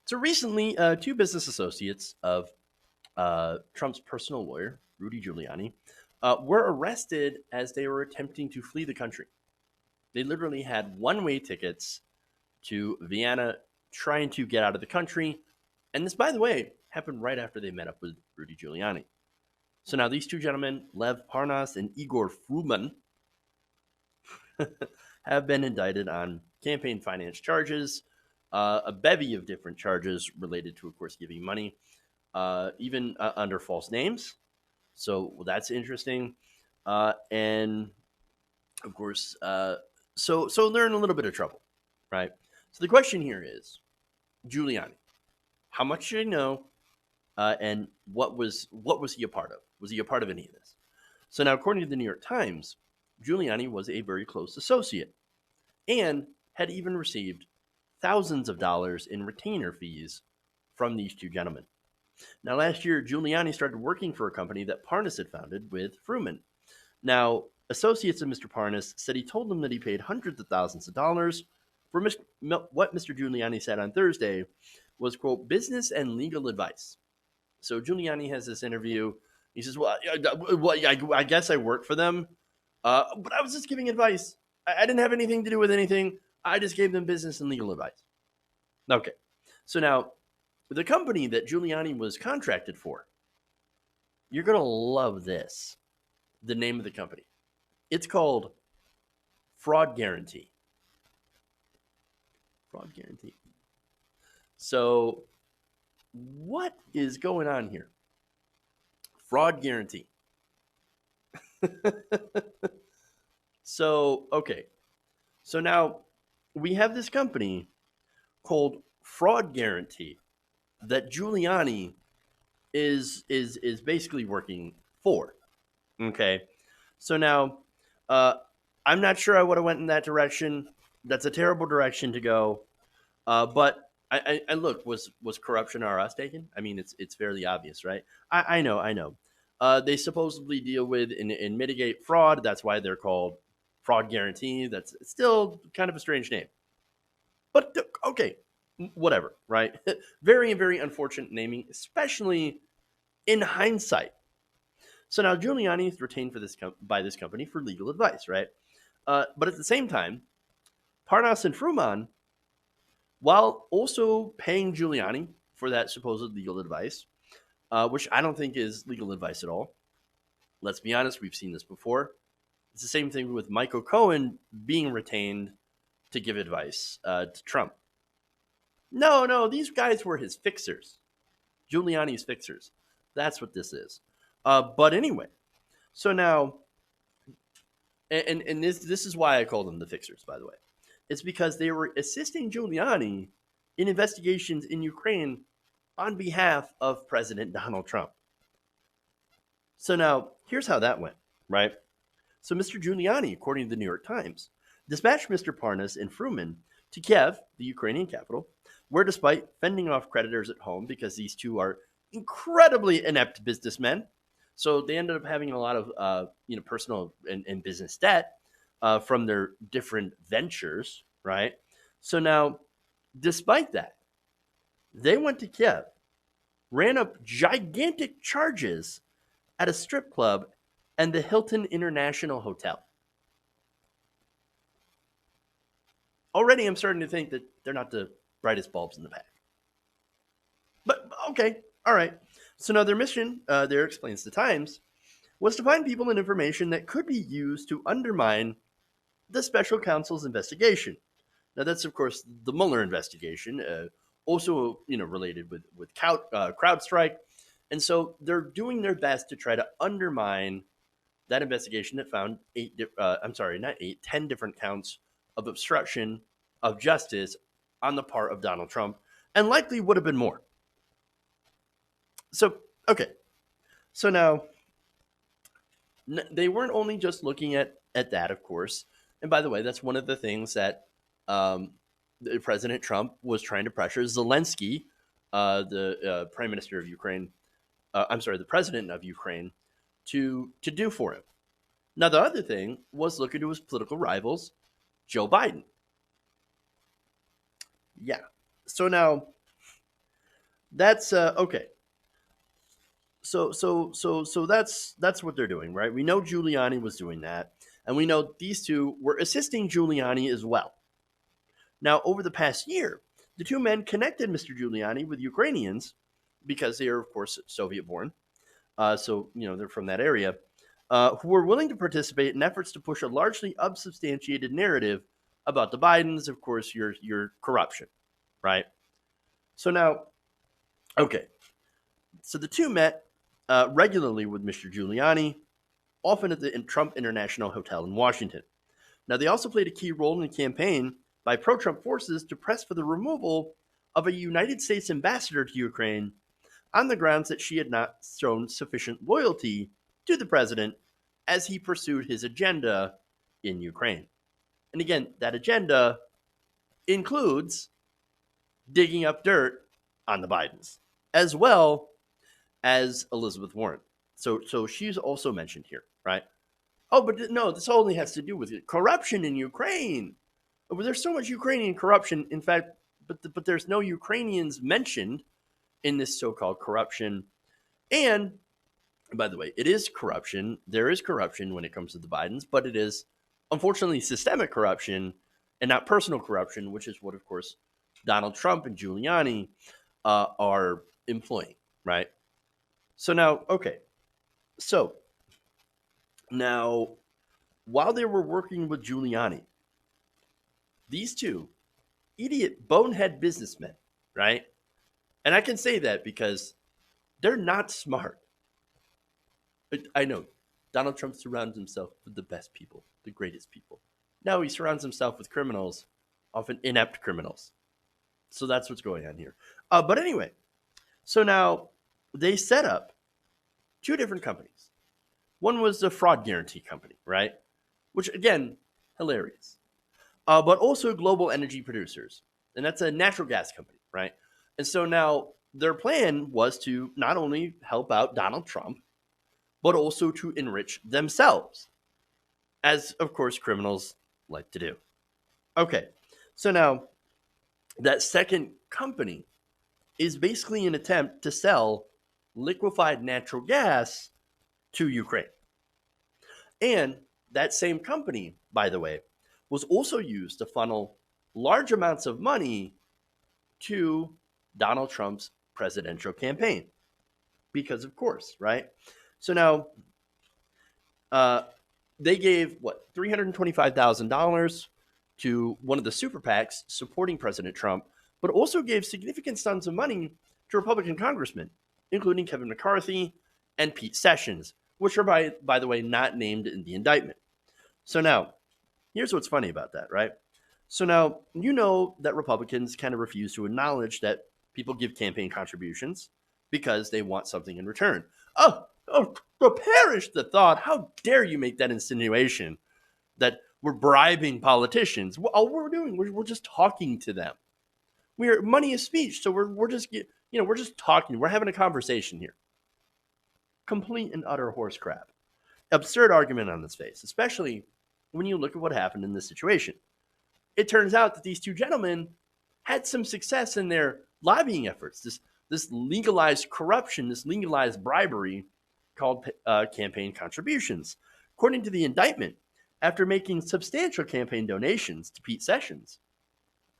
So recently, two business associates of Trump's personal lawyer, Rudy Giuliani, were arrested as they were attempting to flee the country. They literally had one-way tickets to Vienna trying to get out of the country. And this, by the way, happened right after they met up with Rudy Giuliani. So now these two gentlemen, Lev Parnas and Igor Fruman, have been indicted on campaign finance charges, a bevy of different charges related to, of course, giving money, even under false names. So that's interesting. And of course, so they're in a little bit of trouble, right? So the question here is, Giuliani, how much should he know, and what was he a part of? Was he a part of any of this? So now, according to the New York Times, Giuliani was a very close associate and had even received thousands of dollars in retainer fees from these two gentlemen. Now, last year, Giuliani started working for a company that Parnas had founded with Fruman. Now, associates of Mr. Parnas said he told them that he paid hundreds of thousands of dollars for what Mr. Giuliani said on Thursday was, quote, business and legal advice. So Giuliani has this interview. He says, well, I guess I work for them, but I was just giving advice. I didn't have anything to do with anything. I just gave them business and legal advice. Okay. So now, the company that Giuliani was contracted for, you're going to love this. The name of the company. It's called Fraud Guarantee. Fraud Guarantee. So, what is going on here? Fraud Guarantee. So, okay. So now we have this company called Fraud Guarantee that Giuliani is basically working for. Okay. So now, I'm not sure I would have went in that direction. That's a terrible direction to go. But I look, was corruption or us taken? I mean, it's fairly obvious, right? I know. They supposedly deal with and mitigate fraud. That's why they're called Fraud Guarantee. That's still kind of a strange name. But okay, whatever, right? Very, very unfortunate naming, especially in hindsight. So now Giuliani is retained for by this company for legal advice, right? But at the same time, Parnas and Fruman, while also paying Giuliani for that supposed legal advice, which I don't think is legal advice at all. Let's be honest, we've seen this before. It's the same thing with Michael Cohen being retained to give advice to Trump. No, these guys were his fixers, Giuliani's fixers. That's what this is. But anyway, so now, and this is why I call them the fixers, by the way. It's because they were assisting Giuliani in investigations in Ukraine on behalf of President Donald Trump. So now, here's how that went, right? So Mr. Giuliani, according to the New York Times, dispatched Mr. Parnas and Fruman to Kiev, the Ukrainian capital, where despite fending off creditors at home because these two are incredibly inept businessmen, so they ended up having a lot of personal and business debt from their different ventures, right? So now, despite that, they went to Kiev, ran up gigantic charges at a strip club and the Hilton International Hotel. Already, I'm starting to think that they're not the brightest bulbs in the bag. But okay, all right. So now their mission, there explains the Times, was to find people and information that could be used to undermine the special counsel's investigation. Now that's of course the Mueller investigation, also related with CrowdStrike, and so they're doing their best to try to undermine that investigation that found not eight, 10 different counts of obstruction of justice on the part of Donald Trump, and likely would have been more. So, okay. So now, they weren't only just looking at that, of course. And by the way, that's one of the things that President Trump was trying to pressure Zelensky, the Prime Minister of Ukraine, the President of Ukraine, to do for him. Now, the other thing was looking to his political rivals, Joe Biden. Yeah. So now, That's okay. So that's what they're doing, right? We know Giuliani was doing that, and we know these two were assisting Giuliani as well. Now, over the past year, the two men connected Mr. Giuliani with Ukrainians because they are, of course, Soviet born. So, they're from that area, who were willing to participate in efforts to push a largely unsubstantiated narrative about the Bidens, of course, your corruption, right? So now, okay, so the two met regularly with Mr. Giuliani, often at the Trump International Hotel in Washington. Now, they also played a key role in the campaign by pro Trump forces to press for the removal of a United States ambassador to Ukraine on the grounds that she had not shown sufficient loyalty to the president as he pursued his agenda in Ukraine. And again, that agenda includes digging up dirt on the Bidens, as well as Elizabeth Warren. So she's also mentioned here, right? Oh, but no, this only has to do with corruption in Ukraine. There's so much Ukrainian corruption. In fact, but there's no Ukrainians mentioned in this so-called corruption. And by the way, it is corruption. There is corruption when it comes to the Bidens, but it is unfortunately systemic corruption and not personal corruption, which is what, of course, Donald Trump and Giuliani are employing, right? So now, okay. So now, while they were working with Giuliani, these two idiot bonehead businessmen, right? And I can say that because they're not smart. I know Donald Trump surrounds himself with the best people, the greatest people. Now he surrounds himself with criminals, often inept criminals. So that's what's going on here. But anyway, so now they set up two different companies. One was the fraud guarantee company, right? Which again, hilarious. But also global energy producers, and that's a natural gas company, right? And so now their plan was to not only help out Donald Trump, but also to enrich themselves, as of course criminals like to do. Okay, so now that second company is basically an attempt to sell liquefied natural gas to Ukraine. And that same company, by the way, was also used to funnel large amounts of money to Donald Trump's presidential campaign. Because, of course, right? So now uh, they gave, what, $325,000 to one of the super PACs supporting President Trump, but also gave significant sums of money to Republican congressmen, including Kevin McCarthy and Pete Sessions, which are, by the way, not named in the indictment. So now, here's what's funny about that, right? So now, you know that Republicans kind of refuse to acknowledge that people give campaign contributions because they want something in return. Perish the thought. How dare you make that insinuation that we're bribing politicians? All we're doing, we're just talking to them. We're money is speech, so we're just we're just talking. We're having a conversation here. Complete and utter horse crap. Absurd argument on its face, especially when you look at what happened in this situation. It turns out that these two gentlemen had some success in their lobbying efforts. This legalized corruption, this legalized bribery called campaign contributions. According to the indictment, after making substantial campaign donations to Pete Sessions,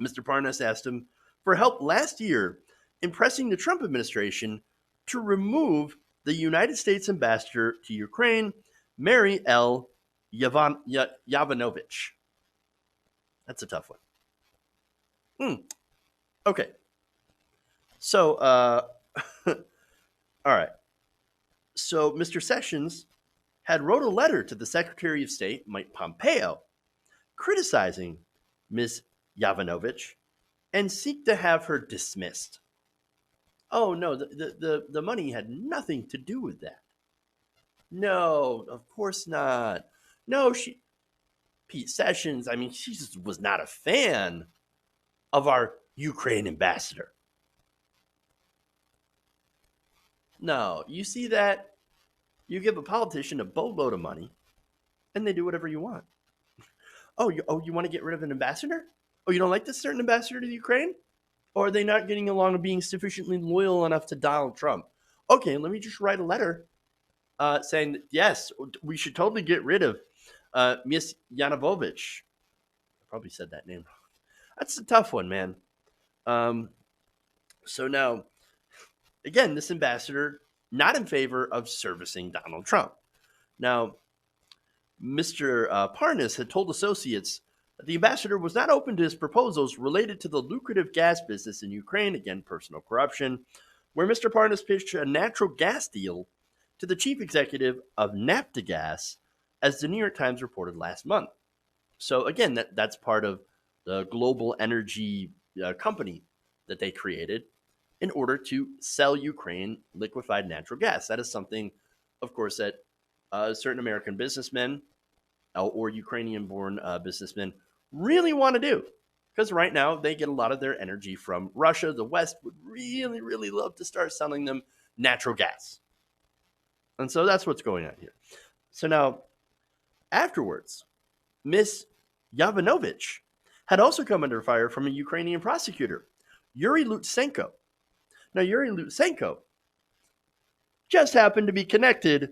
Mr. Parnas asked him for help last year in pressing the Trump administration to remove the United States ambassador to Ukraine, Mary L. Yovanovitch. That's a tough one. Okay. So, all right. So, Mr. Sessions had wrote a letter to the Secretary of State, Mike Pompeo, criticizing Ms. Yovanovitch and seek to have her dismissed. Oh, no, the money had nothing to do with that. No, of course not. No, Pete Sessions, I mean, she just was not a fan of our Ukraine ambassador. No, you see that? You give a politician a boatload of money, and they do whatever you want. Oh, you want to get rid of an ambassador? Oh, you don't like this certain ambassador to the Ukraine? Or are they not getting along and being sufficiently loyal enough to Donald Trump? Okay, let me just write a letter saying that, yes, we should totally get rid of Miss Yanovovich. I probably said that name. That's a tough one, man. Um, so now, again, this ambassador not in favor of servicing Donald Trump. Now, Mr. Parnas had told associates that the ambassador was not open to his proposals related to the lucrative gas business in Ukraine, again, personal corruption, where Mr. Parnas pitched a natural gas deal to the chief executive of Naftagaz, as the New York Times reported last month. So, again, that's part of the global energy company that they created in order to sell Ukraine liquefied natural gas. That is something, of course, that certain American businessmen or Ukrainian born businessmen really want to do. Because right now they get a lot of their energy from Russia. The West would really, really love to start selling them natural gas. And so that's what's going on here. So now, afterwards, Miss Yovanovitch had also come under fire from a Ukrainian prosecutor, Yuri Lutsenko. Now, Yuri Lutsenko just happened to be connected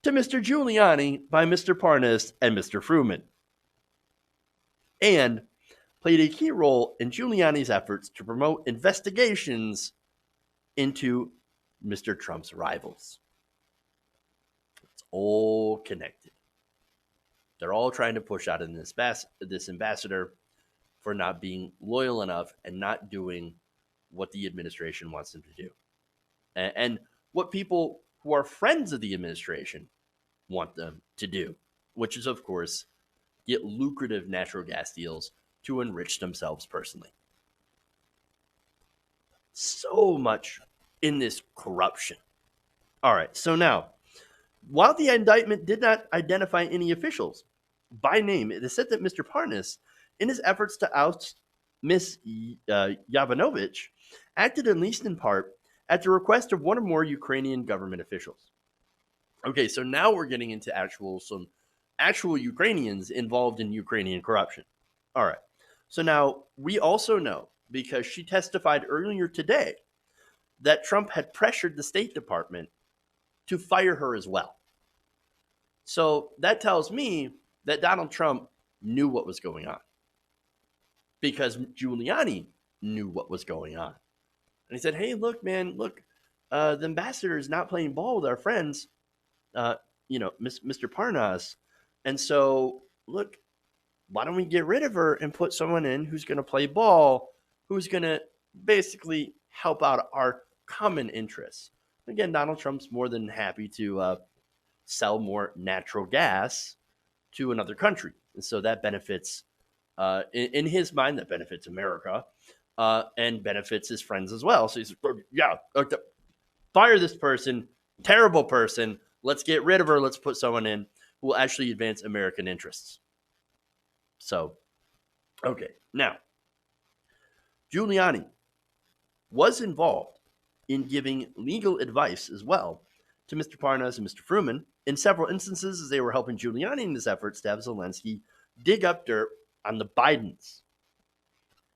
to Mr. Giuliani by Mr. Parnas and Mr. Fruman, and played a key role in Giuliani's efforts to promote investigations into Mr. Trump's rivals. It's all connected. They're all trying to push out in this ambassador for not being loyal enough and not doing what the administration wants them to do. And what people who are friends of the administration want them to do, which is, of course, get lucrative natural gas deals to enrich themselves personally. So much in this corruption. All right, so now, while the indictment did not identify any officials by name, it is said that Mr. Parnas, in his efforts to oust Miss Yovanovitch, acted at least in part at the request of one or more Ukrainian government officials. Okay, so now we're getting into some actual Ukrainians involved in Ukrainian corruption. All right. So now we also know, because she testified earlier today, that Trump had pressured the State Department to fire her as well. So that tells me that Donald Trump knew what was going on, because Giuliani knew what was going on. And he said, hey, look, man, the ambassador is not playing ball with our friends, Mr. Parnas. And so, look, why don't we get rid of her and put someone in who's going to play ball, who's going to basically help out our common interests? Again, Donald Trump's more than happy to sell more natural gas to another country. And so that benefits, in his mind, that benefits America and benefits his friends as well. So he's, yeah, fire this person, terrible person. Let's get rid of her. Let's put someone in who will actually advance American interests. So, okay. Now, Giuliani was involved in giving legal advice as well to Mr. Parnas and Mr. Fruman in several instances, as they were helping Giuliani in his efforts to have Zelensky dig up dirt on the Bidens.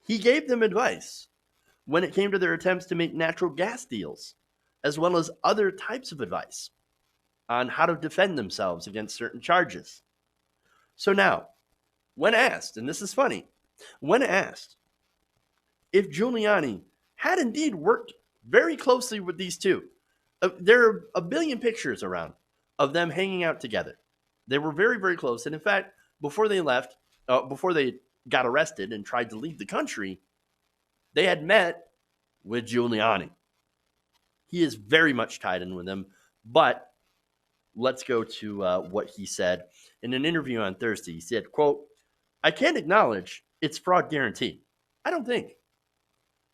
He gave them advice when it came to their attempts to make natural gas deals, as well as other types of advice on how to defend themselves against certain charges. So now, when asked, and this is funny, when asked if Giuliani had indeed worked very closely with these two, there are a billion pictures around of them hanging out together. They were very, very close. And in fact, before they left, before they got arrested and tried to leave the country, they had met with Giuliani. He is very much tied in with them. But let's go to what he said in an interview on Thursday. He said, quote, I can't acknowledge it's fraud guarantee. I don't think.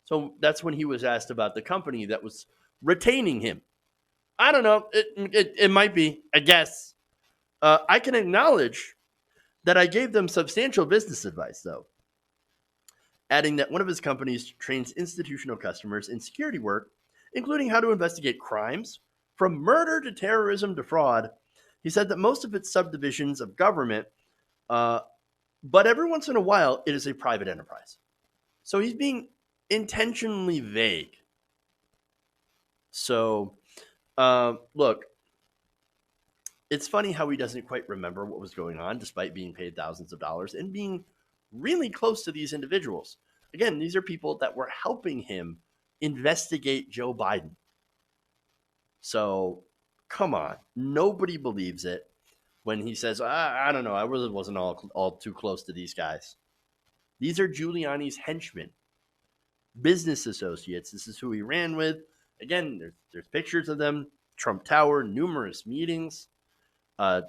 So that's when he was asked about the company that was retaining him. I don't know. It might be, I guess. I can acknowledge that I gave them substantial business advice, though, adding that one of his companies trains institutional customers in security work, including how to investigate crimes, from murder to terrorism to fraud. He said that most of its subdivisions of government, but every once in a while, it is a private enterprise. So he's being intentionally vague. So, look, it's funny how he doesn't quite remember what was going on despite being paid thousands of dollars and being really close to these individuals. Again, these are people that were helping him investigate Joe Biden. So, come on. Nobody believes it when he says, I don't know, I really wasn't all too close to these guys. These are Giuliani's henchmen, business associates. This is who he ran with. Again, there's pictures of them, Trump Tower, numerous meetings,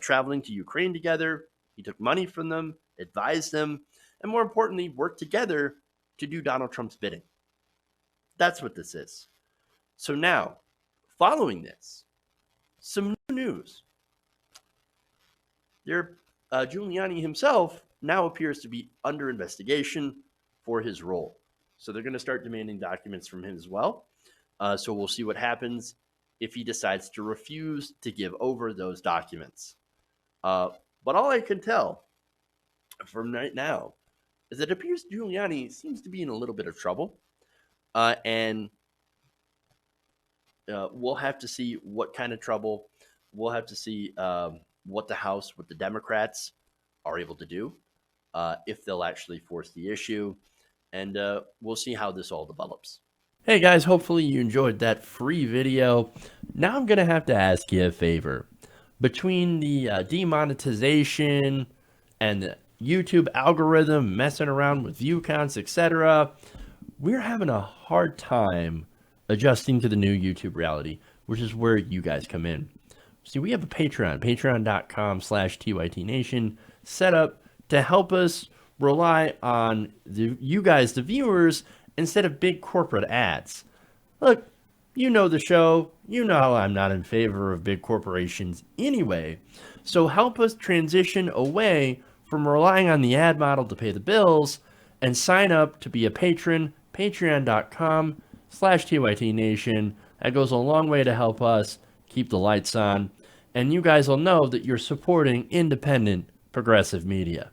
traveling to Ukraine together. He took money from them, advised them, and more importantly, worked together to do Donald Trump's bidding. That's what this is. So now, following this, some new news. Giuliani himself now appears to be under investigation for his role. So they're going to start demanding documents from him as well. So we'll see what happens if he decides to refuse to give over those documents. But all I can tell from right now is that it appears Giuliani seems to be in a little bit of trouble. And we'll have to see what kind of trouble. We'll have to see what the House, what the Democrats are able to do, if they'll actually force the issue. And we'll see how this all develops. Hey guys, hopefully you enjoyed that free video. Now I'm going to have to ask you a favor. Between the demonetization and the YouTube algorithm messing around with view counts, etc., we're having a hard time adjusting to the new YouTube reality, which is where you guys come in. See, we have a Patreon, patreon.com/TYTNation, set up to help us rely on you guys, the viewers, instead of big corporate ads. Look, you know the show. You know I'm not in favor of big corporations anyway. So help us transition away from relying on the ad model to pay the bills and sign up to be a patron, patreon.com/TYTNation. That goes a long way to help us keep the lights on. And you guys will know that you're supporting independent progressive media.